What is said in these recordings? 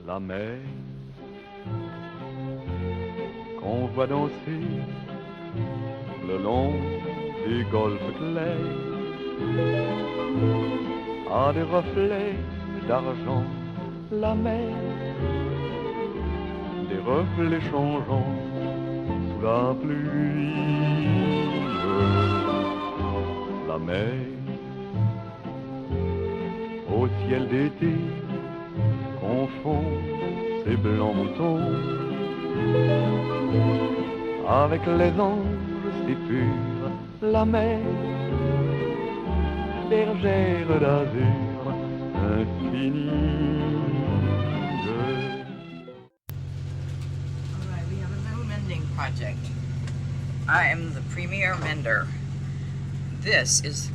la mer qu'on voit danser le long des golfes clairs a des reflets d'argent, la mer, des reflets changeants sous la pluie. La mer au ciel d'été confond ses blancs moutons avec les anges si purs. La mer, bergère d'azur infinie. Alright, we have a little mending project. I am the premier mender. This is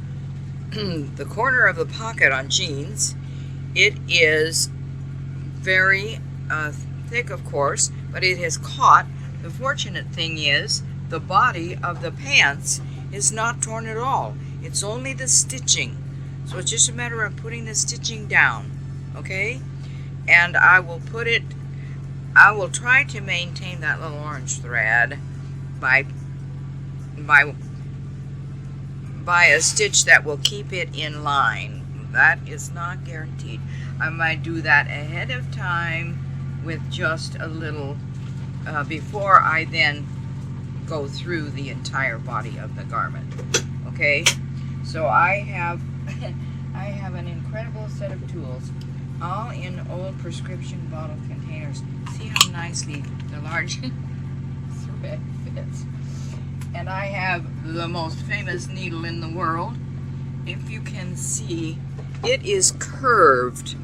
the corner of the pocket on jeans. It is very thick, of course, but it has caught. The fortunate thing is the body of the pants is not torn at all. It's only the stitching. So it's just a matter of putting the stitching down, okay? And I will try to maintain that little orange thread by a stitch that will keep it in line. That is not guaranteed. I might do that ahead of time with just a little before I then go through the entire body of the garment. Okay, so I have I have an incredible set of tools, all in old prescription bottle containers. See how nicely the large thread fits. And I have the most famous needle in the world. If you can see, it is curved.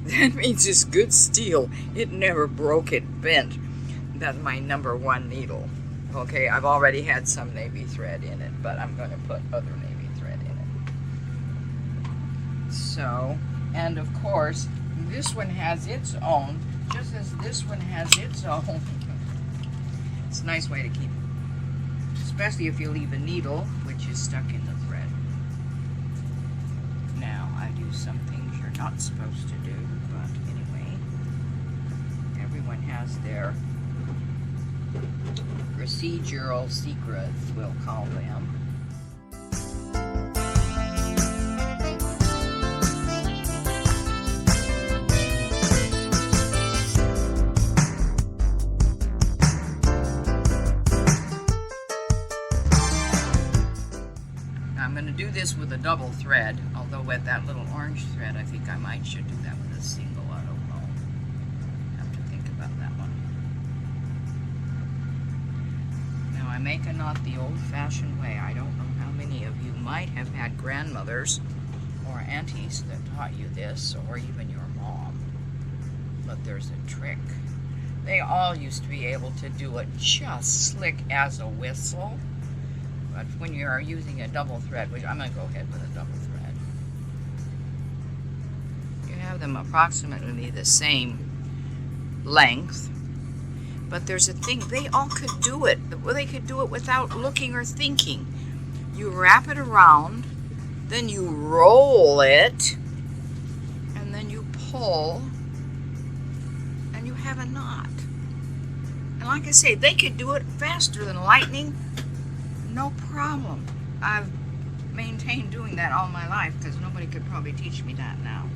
That means it's good steel. It never broke, it bent. That's my #1 needle. Okay, I've already had some navy thread in it, but I'm going to put other navy thread in it. So, and of course, this one has its own, just as this one has its own. It's a nice way to keep it. Especially if you leave a needle, which is stuck in the thread. Now, I do some things you're not supposed to do, but anyway, everyone has their procedural secrets, we'll call them. I'm going to do this with a double thread, although with that little orange thread, I think I should do that with a single. I don't know. Have to think about that one. Now I make a knot the old-fashioned way. I don't know how many of you might have had grandmothers or aunties that taught you this, or even your mom. But there's a trick. They all used to be able to do it just slick as a whistle. But when you are using a double thread, which I'm going to go ahead with a double thread, you have them approximately the same length. But there's a thing, they all could do it. They could do it without looking or thinking. You wrap it around, then you roll it, and then you pull, and you have a knot. And like I say, they could do it faster than lightning. No problem. I've maintained doing that all my life because nobody could probably teach me that now.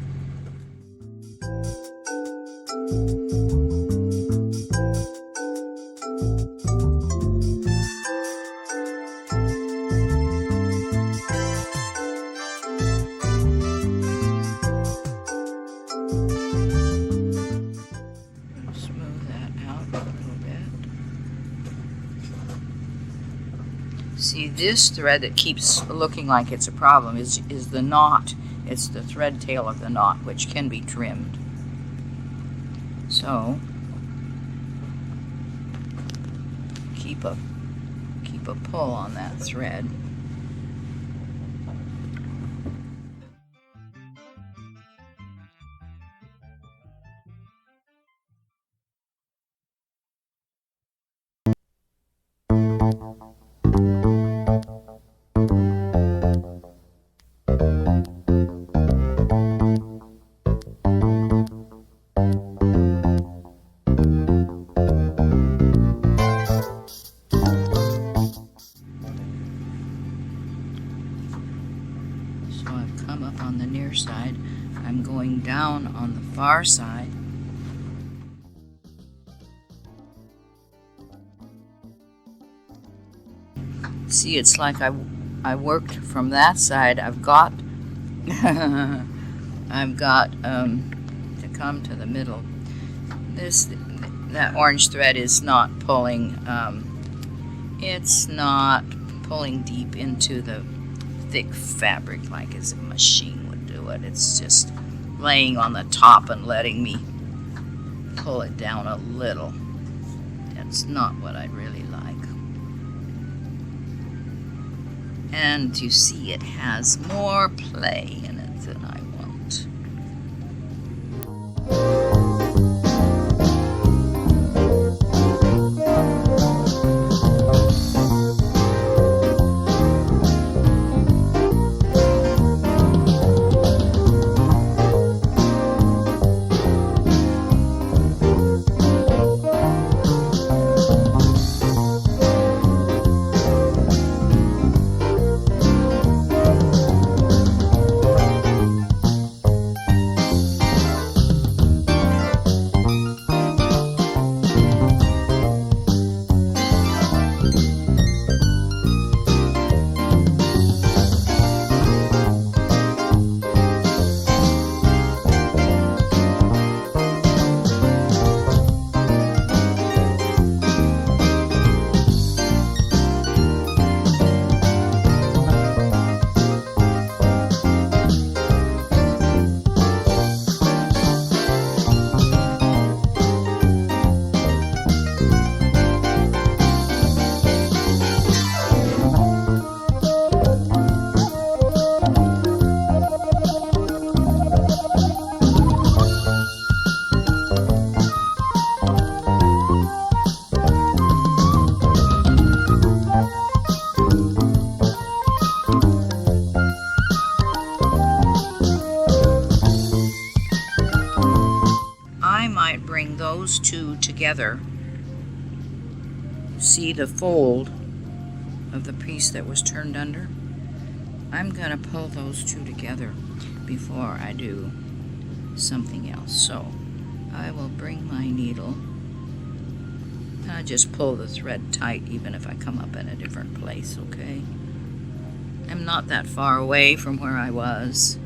Smooth that out a little bit. See, this thread that keeps looking like it's a problem is the knot. It's the thread tail of the knot, which can be trimmed. So, keep a pull on that thread. So I've come up on the near side. I'm going down on the far side. See, it's like I worked from that side. I've got I've got to come to the middle. That orange thread is not pulling. It's not pulling deep into the thick fabric like as a machine would do it. It's just laying on the top and letting me pull it down a little. That's not what I'd really like. And you see it has more play in it than I want. Bring those two together. See the fold of the piece that was turned under? I'm going to pull those two together before I do something else. So I will bring my needle. I just pull the thread tight even if I come up in a different place, okay? I'm not that far away from where I was.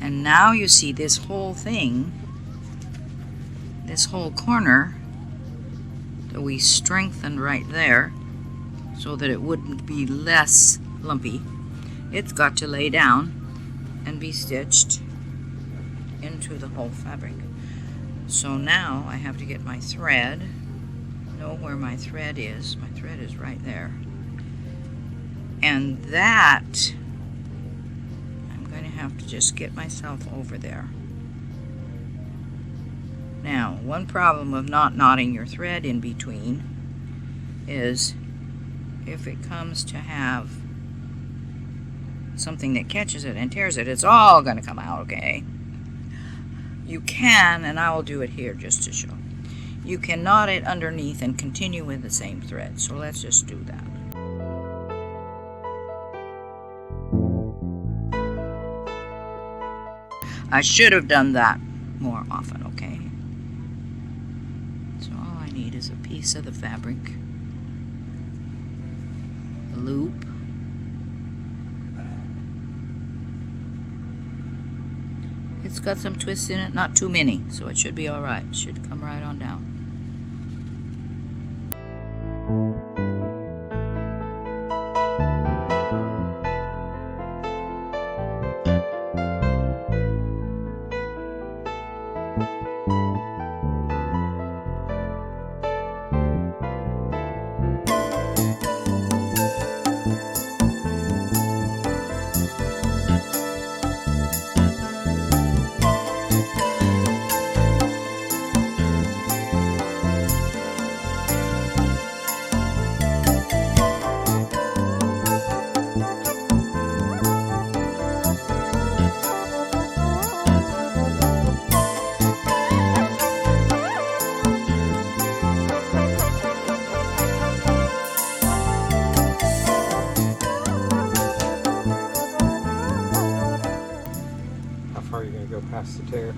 And now you see this whole thing, this whole corner that we strengthened right there so that it wouldn't be less lumpy. It's got to lay down and be stitched into the whole fabric. So now I have to get my thread, know where my thread is. My thread is right there. And that have to just get myself over there. Now, one problem of not knotting your thread in between is if it comes to have something that catches it and tears it, it's all going to come out, okay? You can, and I will do it here just to show. You can knot it underneath and continue with the same thread. So let's just do that. I should have done that more often, okay? So all I need is a piece of the fabric, a loop, it's got some twists in it, not too many, so it should be all right. It should come right on down. past the tear?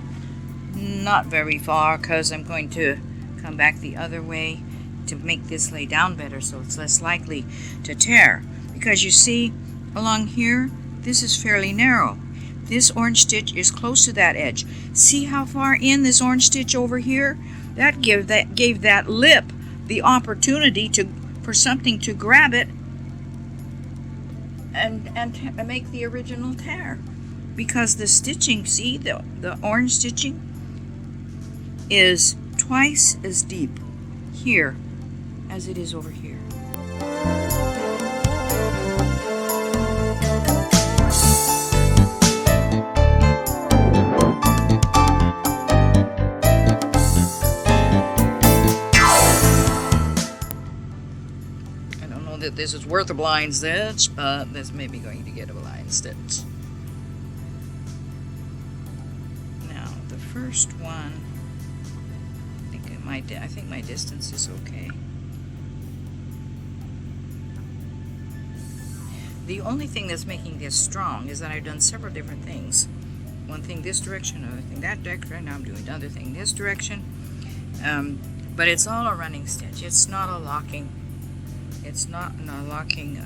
Not very far, because I'm going to come back the other way to make this lay down better so it's less likely to tear. Because you see, along here, this is fairly narrow. This orange stitch is close to that edge. See how far in this orange stitch over here? That gave that lip the opportunity for something to grab it and make the original tear. Because the stitching, see, the orange stitching is twice as deep here as it is over here. I don't know that this is worth a blind stitch, but this may be going to get a blind stitch. Now, the first one, I think my distance is okay. The only thing that's making this strong is that I've done several different things. One thing this direction, another thing that direction, now I'm doing another thing this direction. But it's all a running stitch. It's not a locking. It's not a locking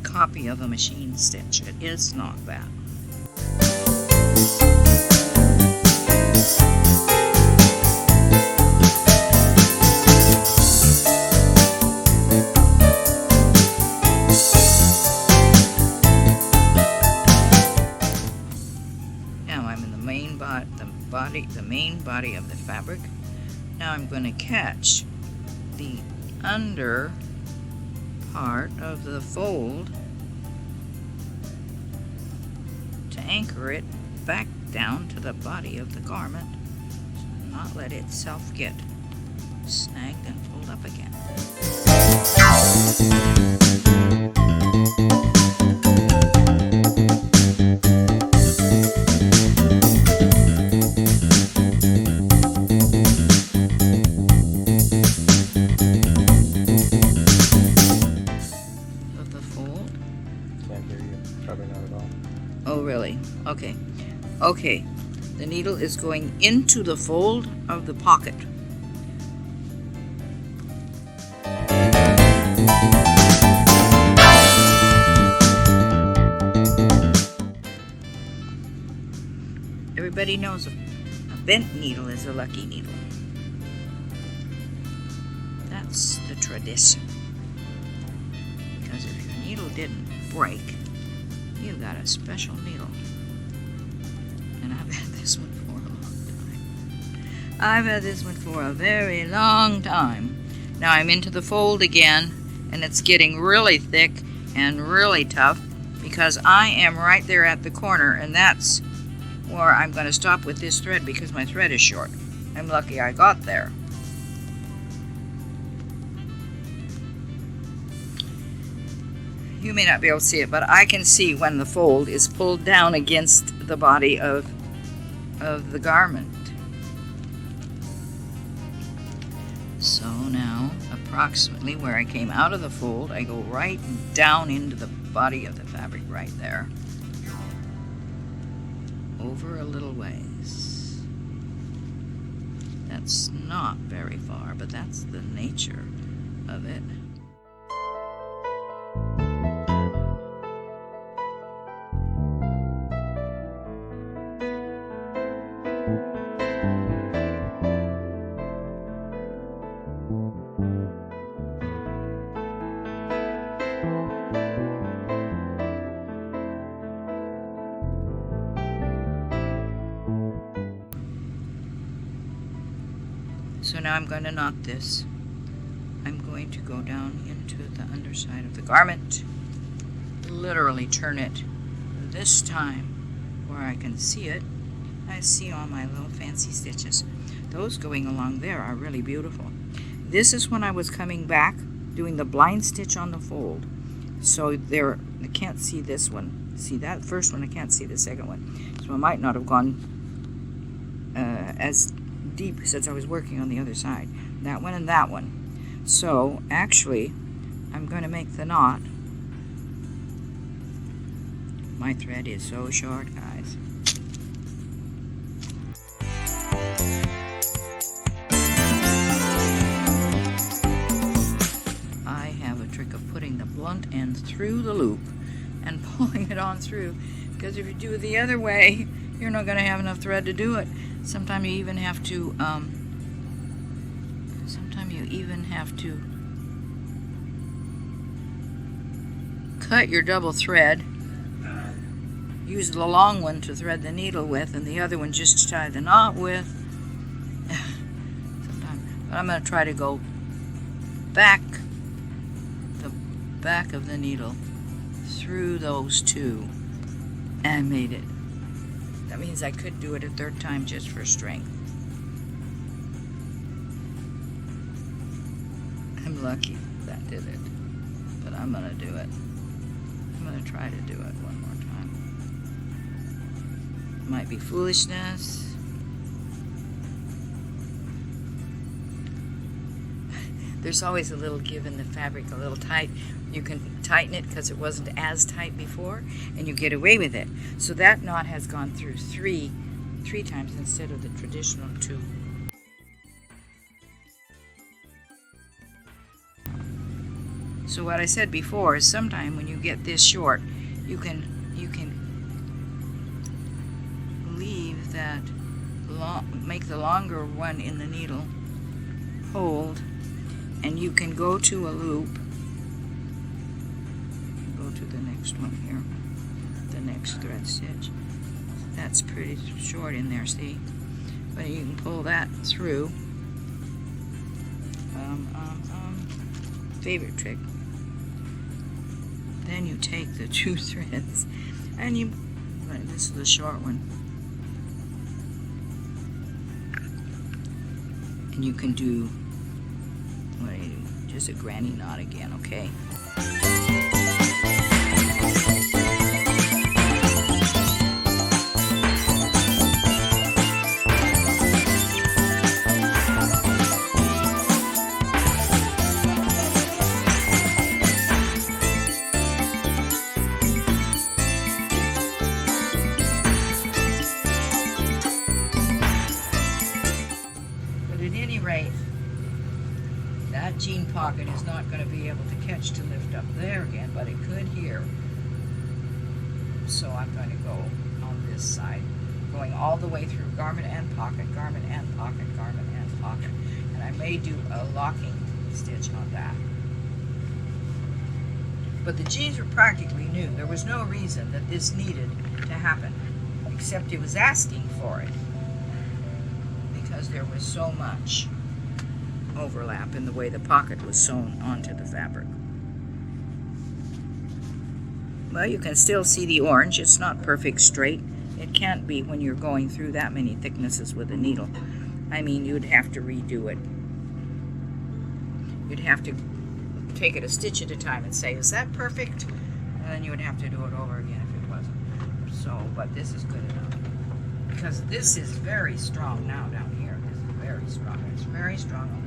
copy of a machine stitch. It is not that. The main body of the fabric. Now I'm going to catch the under part of the fold to anchor it back down to the body of the garment, and not let itself get snagged and pulled up again. Okay, the needle is going into the fold of the pocket. Everybody knows a bent needle is a lucky needle. That's the tradition. Because if your needle didn't break, you got a special needle. And I've had this one for a long time. I've had this one for a very long time. Now I'm into the fold again, and it's getting really thick and really tough because I am right there at the corner, and that's where I'm going to stop with this thread because my thread is short. I'm lucky I got there. You may not be able to see it, but I can see when the fold is pulled down against the body of the garment. So now, approximately where I came out of the fold, I go right down into the body of the fabric right there. Over a little ways. That's not very far, but that's the nature of it. So now I'm going to knot this. I'm going to go down into the underside of the garment, literally turn it this time where I can see it. I see all my little fancy stitches. Those going along there are really beautiful. This is when I was coming back doing the blind stitch on the fold. So there, I can't see this one. See that first one, I can't see the second one. So I might not have gone as deep since I was working on the other side. That one and that one. So actually I'm going to make the knot My thread is so short, guys. I have a trick of putting the blunt end through the loop and pulling it on through, because if you do it the other way, you're not going to have enough thread to do it. Sometimes you even have to cut your double thread, use the long one to thread the needle with, and the other one just to tie the knot with. But I'm going to try to go back the back of the needle through those two and made it. That means I could do it a third time just for strength. I'm lucky that did it, but I'm going to do it. I'm going to try to do it one more time. Might be foolishness. There's always a little give in the fabric, a little tight. You can tighten it because it wasn't as tight before, and you get away with it. So that knot has gone through three times instead of the traditional 2. So what I said before is sometime when you get this short, you can leave that make the longer one in the needle hold, and you can go to a loop. Go to the next one here, the next thread stitch. That's pretty short in there, see? But you can pull that through. Favorite trick. Then you take the 2 threads and you, this is the short one, and you can do, what do you do? Just a granny knot again, okay? That jean pocket is not going to be able to catch to lift up there again, but it could here. So I'm going to go on this side, going all the way through garment and pocket, garment and pocket, garment and pocket. And I may do a locking stitch on that. But the jeans were practically new. There was no reason that this needed to happen, except it was asking for it, because there was so much overlap in the way the pocket was sewn onto the fabric. Well, you can still see the orange. It's not perfect straight. It can't be when you're going through that many thicknesses with a needle. I mean, you'd have to redo it. You'd have to take it a stitch at a time and say, is that perfect? And then you would have to do it over again if it wasn't. So, but this is good enough. Because this is very strong now down here. This is very strong. It's very strong.